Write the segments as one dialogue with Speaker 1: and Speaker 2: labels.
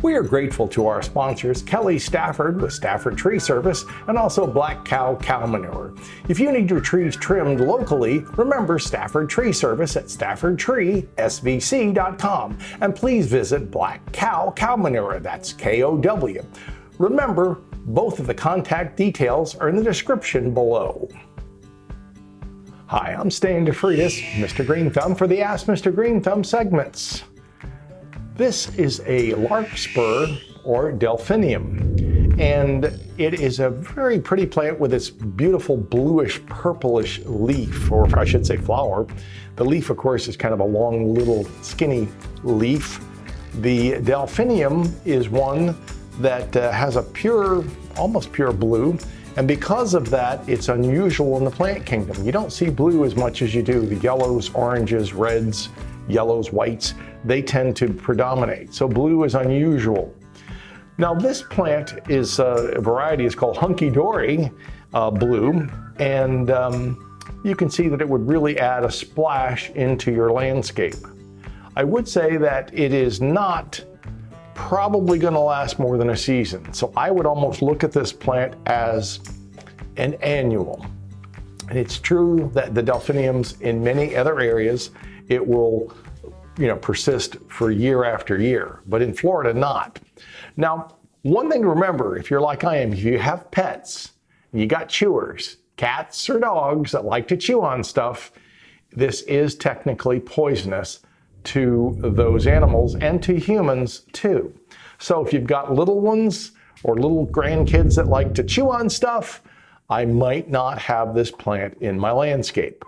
Speaker 1: We are grateful to our sponsors, Kelly Stafford with Stafford Tree Service, and also Black Cow Cow Manure. If you need your trees trimmed locally, remember Stafford Tree Service at staffordtreesvc.com, and please visit Black Cow Cow Manure, that's K-O-W. Remember, both of the contact details are in the description below. Hi, I'm Stan DeFreitas, Mr. Greenthumb, for the Ask Mr. Greenthumb segments. This is a larkspur or delphinium, and it is a very pretty plant with its beautiful bluish purplish leaf, or I should say flower. The leaf, of course, is kind of a long little skinny leaf. The delphinium is one that has a pure, almost pure blue, and because of that, it's unusual in the plant kingdom. You don't see blue as much as you do the yellows, oranges, reds, yellows, whites. They tend to predominate. So blue is unusual. Now this plant is a variety is called Hunky Dory blue, and you can see that it would really add a splash into your landscape. I would say that it is not probably going to last more than a season. So I would almost look at this plant as an annual. And it's true that the delphiniums in many other areas, it will persist for year after year, but in Florida, not. Now, one thing to remember, if you're like I am, if you have pets, you got chewers, cats or dogs that like to chew on stuff, this is technically poisonous to those animals and to humans too. So if you've got little ones or little grandkids that like to chew on stuff, I might not have this plant in my landscape.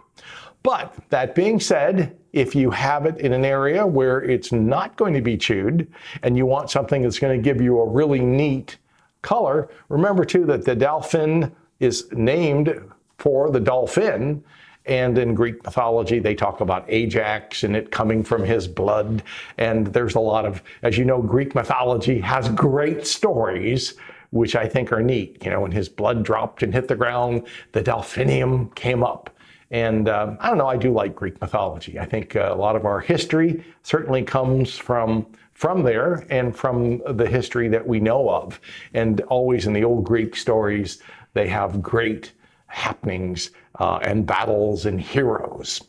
Speaker 1: But that being said, if you have it in an area where it's not going to be chewed and you want something that's going to give you a really neat color, remember too that the dolphin is named for the dolphin. And in Greek mythology, they talk about Ajax and it coming from his blood. And there's a lot of, as you know, Greek mythology has great stories, which I think are neat. When his blood dropped and hit the ground, the delphinium came up. And I don't know, I do like Greek mythology. I think a lot of our history certainly comes from there and from the history that we know of. And always in the old Greek stories, they have great happenings and battles and heroes.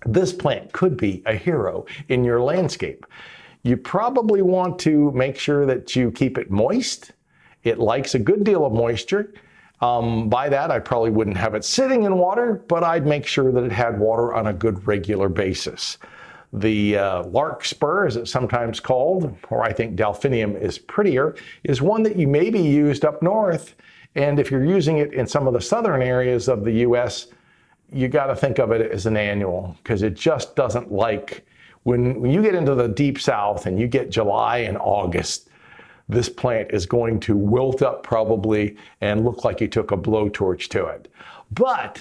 Speaker 1: This plant could be a hero in your landscape. You probably want to make sure that you keep it moist. It likes a good deal of moisture. By that, I probably wouldn't have it sitting in water, but I'd make sure that it had water on a good regular basis. The larkspur, as it's sometimes called, or I think delphinium is prettier, is one that you maybe used up north. And if you're using it in some of the southern areas of the U.S., you got to think of it as an annual, because it just doesn't like, when you get into the deep south and you get July and August, this plant is going to wilt up probably and look like you took a blowtorch to it. But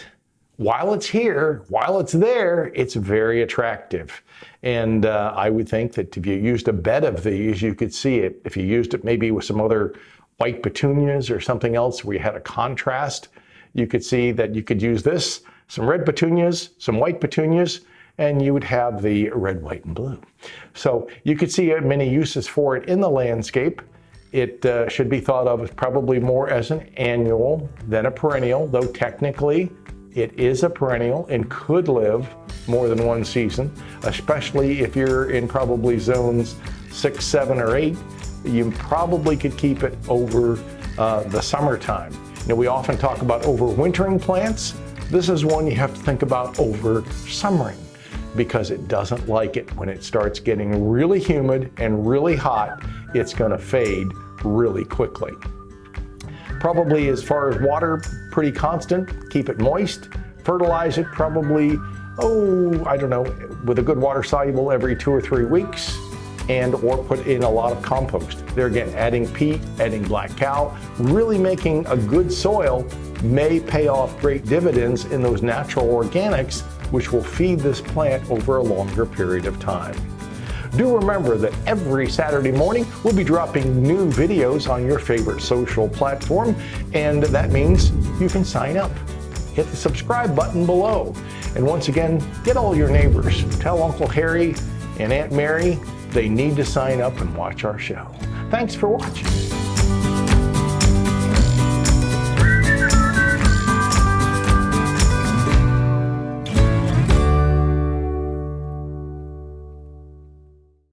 Speaker 1: while it's here, while it's there, it's very attractive. And I would think that if you used a bed of these, you could see it. If you used it maybe with some other white petunias or something else where you had a contrast, you could see that you could use this, some red petunias, some white petunias, and you would have the red, white, and blue. So you could see many uses for it in the landscape. It should be thought of as probably more as an annual than a perennial, though technically it is a perennial and could live more than one season, especially if you're in probably zones 6, 7, or 8. You probably could keep it over the summertime. We often talk about overwintering plants. This is one you have to think about over summering, because it doesn't like it when it starts getting really humid and really hot. It's going to fade really quickly. Probably as far as water, pretty constant. Keep it moist. Fertilize it probably, I don't know, with a good water soluble every 2 or 3 weeks, and or put in a lot of compost. There again, adding peat, adding black cow, really making a good soil may pay off great dividends in those natural organics, which will feed this plant over a longer period of time. Do remember that every Saturday morning we'll be dropping new videos on your favorite social platform, and that means you can sign up. Hit the subscribe button below. And once again, get all your neighbors. Tell Uncle Harry and Aunt Mary they need to sign up and watch our show. Thanks for watching.